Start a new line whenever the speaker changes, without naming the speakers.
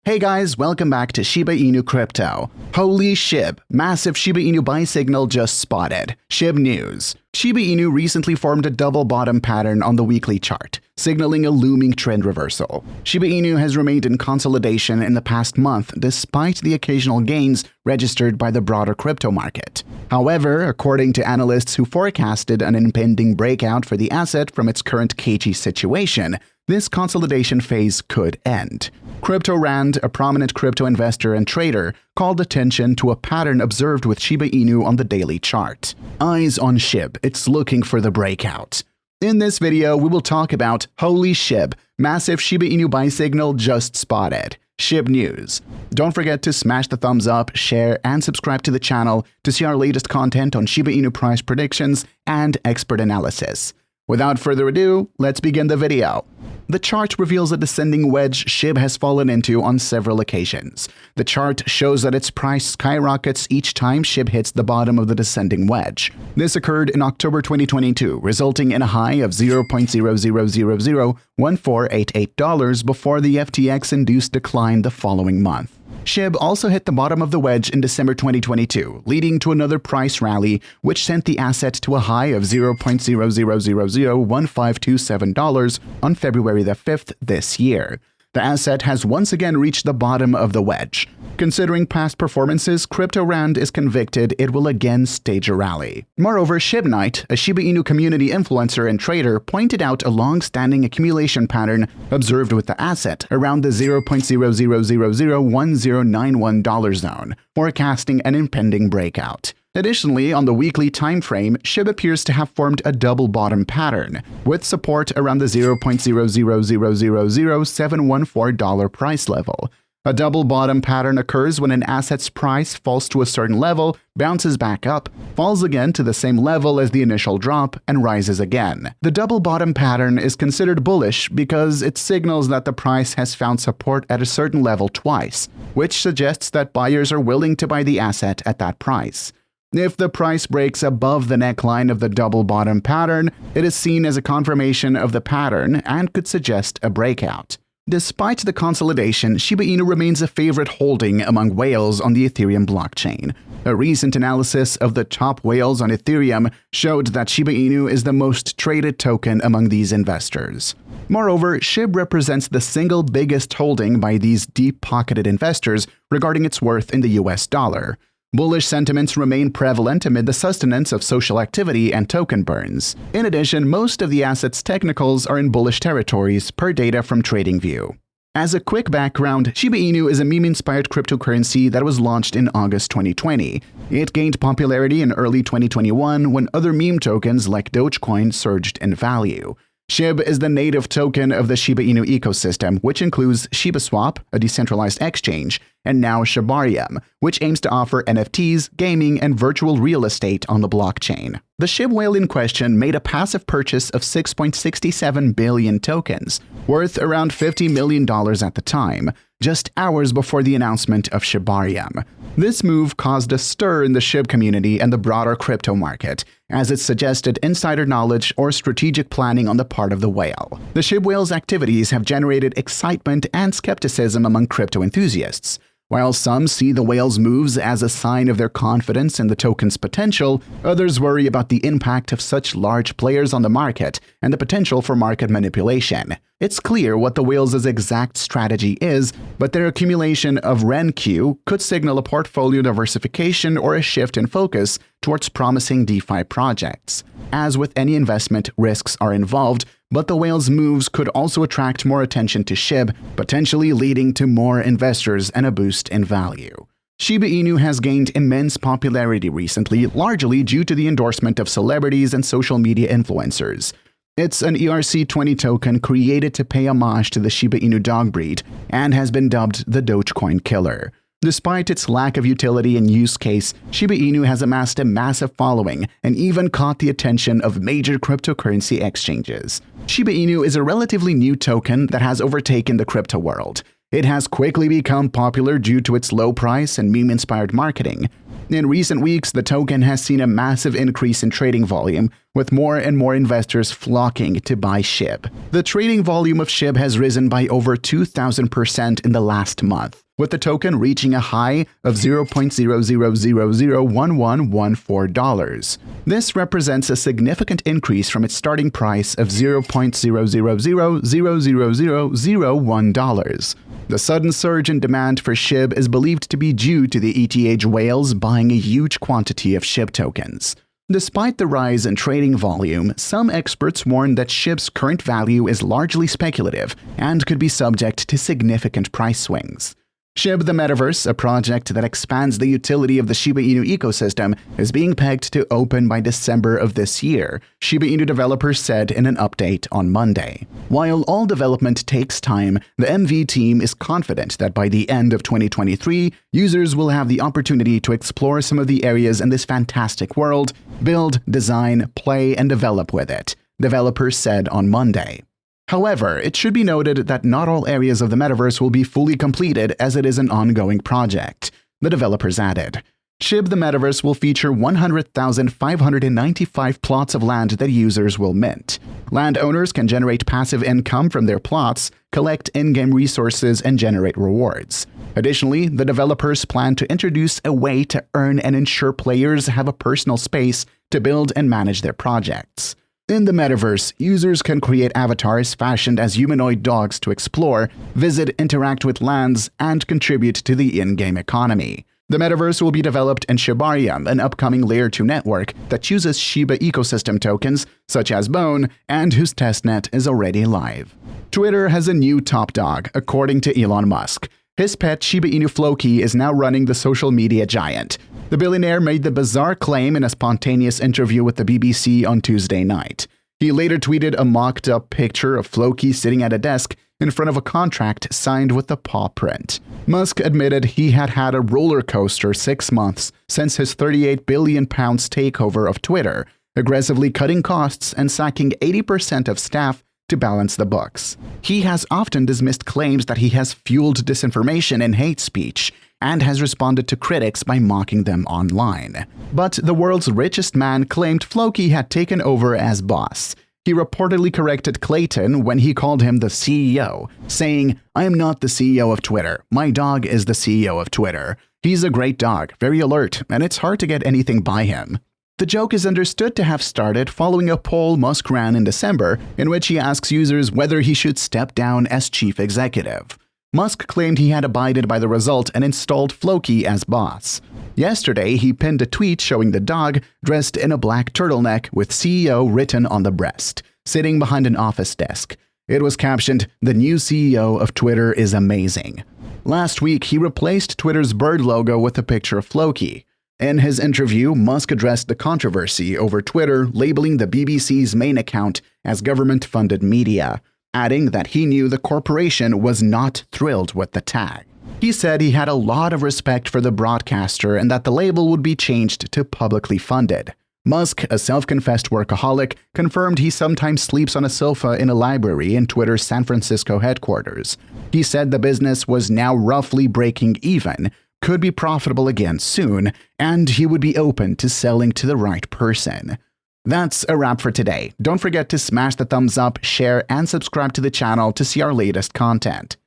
Hey guys, welcome back to Shiba Inu Crypto. Holy Shib, massive Shiba Inu buy signal just spotted. Shib news. Shiba Inu recently formed a double bottom pattern on the weekly chart, signaling a looming trend reversal. Shiba Inu has remained in consolidation in the past month despite the occasional gains registered by the broader crypto market. However, according to analysts who forecasted an impending breakout for the asset from its current cagey situation, this consolidation phase could end. CryptoRand, a prominent crypto investor and trader, called attention to a pattern observed with Shiba Inu on the daily chart. Eyes on Shib, it's looking for the breakout. In this video, we will talk about Holy Shib, massive Shiba Inu buy signal just spotted. Shib news. Don't forget to smash the thumbs up, share, and subscribe to the channel to see our latest content on Shiba Inu price predictions and expert analysis. Without further ado, let's begin the video. The chart reveals a descending wedge Shib has fallen into on several occasions. The chart shows that its price skyrockets each time Shib hits the bottom of the descending wedge. This occurred in October 2022, resulting in a high of $0.00001488 before the FTX-induced decline the following month. Shib also hit the bottom of the wedge in December 2022, leading to another price rally, which sent the asset to a high of $0.00001527 on February the 5th this year. The asset has once again reached the bottom of the wedge. Considering past performances, CryptoRand is convicted it will again stage a rally. Moreover, ShibKnight, a Shiba Inu community influencer and trader, pointed out a long-standing accumulation pattern observed with the asset around the $0.00001091 zone, forecasting an impending breakout. Additionally, on the weekly time frame, Shib appears to have formed a double bottom pattern, with support around the $0.00000714 price level. A double bottom pattern occurs when an asset's price falls to a certain level, bounces back up, falls again to the same level as the initial drop, and rises again. The double bottom pattern is considered bullish because it signals that the price has found support at a certain level twice, which suggests that buyers are willing to buy the asset at that price. If the price breaks above the neckline of the double bottom pattern, it is seen as a confirmation of the pattern and could suggest a breakout. Despite the consolidation, Shiba Inu remains a favorite holding among whales on the Ethereum blockchain. A recent analysis of the top whales on Ethereum showed that Shiba Inu is the most traded token among these investors. Moreover, Shib represents the single biggest holding by these deep-pocketed investors regarding its worth in the US dollar. Bullish sentiments remain prevalent amid the sustenance of social activity and token burns. In addition, most of the asset's technicals are in bullish territories per data from TradingView. As a quick background, Shiba Inu is a meme-inspired cryptocurrency that was launched in August 2020. It gained popularity in early 2021 when other meme tokens like Dogecoin surged in value. Shib is the native token of the Shiba Inu ecosystem, which includes SHIBASWAP, a decentralized exchange, and now Shibarium, which aims to offer NFTs, gaming, and virtual real estate on the blockchain. The Shib whale in question made a passive purchase of 6.67 billion tokens, worth around $50 million at the time, just hours before the announcement of Shibarium. This move caused a stir in the Shib community and the broader crypto market, as it suggested insider knowledge or strategic planning on the part of the whale. The Shib whale's activities have generated excitement and skepticism among crypto enthusiasts. While some see the whale's moves as a sign of their confidence in the token's potential, others worry about the impact of such large players on the market and the potential for market manipulation. It's clear what the whale's exact strategy is, but their accumulation of RenQ could signal a portfolio diversification or a shift in focus towards promising DeFi projects. As with any investment, risks are involved, but the whale's moves could also attract more attention to Shib, potentially leading to more investors and a boost in value. Shiba Inu has gained immense popularity recently, largely due to the endorsement of celebrities and social media influencers. It's an ERC20 token created to pay homage to the Shiba Inu dog breed and has been dubbed the Dogecoin killer. Despite its lack of utility and use case, Shiba Inu has amassed a massive following and even caught the attention of major cryptocurrency exchanges. Shiba Inu is a relatively new token that has overtaken the crypto world. It has quickly become popular due to its low price and meme-inspired marketing. In recent weeks, the token has seen a massive increase in trading volume, with more and more investors flocking to buy Shib. The trading volume of Shib has risen by over 2,000% in the last month, with the token reaching a high of $0.000001114. This represents a significant increase from its starting price of $0.0000001. The sudden surge in demand for Shib is believed to be due to the ETH whales buying a huge quantity of Shib tokens. Despite the rise in trading volume, some experts warn that Shib's current value is largely speculative and could be subject to significant price swings. Shib the Metaverse, a project that expands the utility of the Shiba Inu ecosystem, is being pegged to open by December of this year, Shiba Inu developers said in an update on Monday. While all development takes time, the MV team is confident that by the end of 2023, users will have the opportunity to explore some of the areas in this fantastic world, build, design, play, and develop with it, developers said on Monday. However, it should be noted that not all areas of the Metaverse will be fully completed, as it is an ongoing project, the developers added. Shib the Metaverse will feature 100,595 plots of land that users will mint. Landowners can generate passive income from their plots, collect in-game resources, and generate rewards. Additionally, the developers plan to introduce a way to earn and ensure players have a personal space to build and manage their projects. In the Metaverse, users can create avatars fashioned as humanoid dogs to explore, visit, interact with lands, and contribute to the in-game economy. The Metaverse will be developed in Shibarium, an upcoming Layer 2 network that uses Shiba ecosystem tokens, such as Bone, and whose testnet is already live. Twitter has a new top dog, according to Elon Musk. His pet Shiba Inu Floki is now running the social media giant. The billionaire made the bizarre claim in a spontaneous interview with the BBC on Tuesday night. He later tweeted a mocked-up picture of Floki sitting at a desk in front of a contract signed with the paw print. Musk admitted he had had a roller coaster 6 months since his £38 billion takeover of Twitter, aggressively cutting costs and sacking 80% of staff to balance the books. He has often dismissed claims that he has fueled disinformation and hate speech, and has responded to critics by mocking them online. But the world's richest man claimed Floki had taken over as boss. He reportedly corrected Clayton when he called him the CEO, saying, "I am not the CEO of Twitter. My dog is the CEO of Twitter. He's a great dog, very alert, and it's hard to get anything by him." The joke is understood to have started following a poll Musk ran in December, in which he asks users whether he should step down as chief executive. Musk claimed he had abided by the result and installed Floki as boss. Yesterday, he pinned a tweet showing the dog dressed in a black turtleneck with CEO written on the breast, sitting behind an office desk. It was captioned, "The new CEO of Twitter is amazing." Last week, he replaced Twitter's bird logo with a picture of Floki. In his interview, Musk addressed the controversy over Twitter labeling the BBC's main account as government-funded media, adding that he knew the corporation was not thrilled with the tag. He said he had a lot of respect for the broadcaster and that the label would be changed to publicly funded. Musk, a self-confessed workaholic, confirmed he sometimes sleeps on a sofa in a library in Twitter's San Francisco headquarters. He said the business was now roughly breaking even, could be profitable again soon, and he would be open to selling to the right person. That's a wrap for today. Don't forget to smash the thumbs up, share, and subscribe to the channel to see our latest content.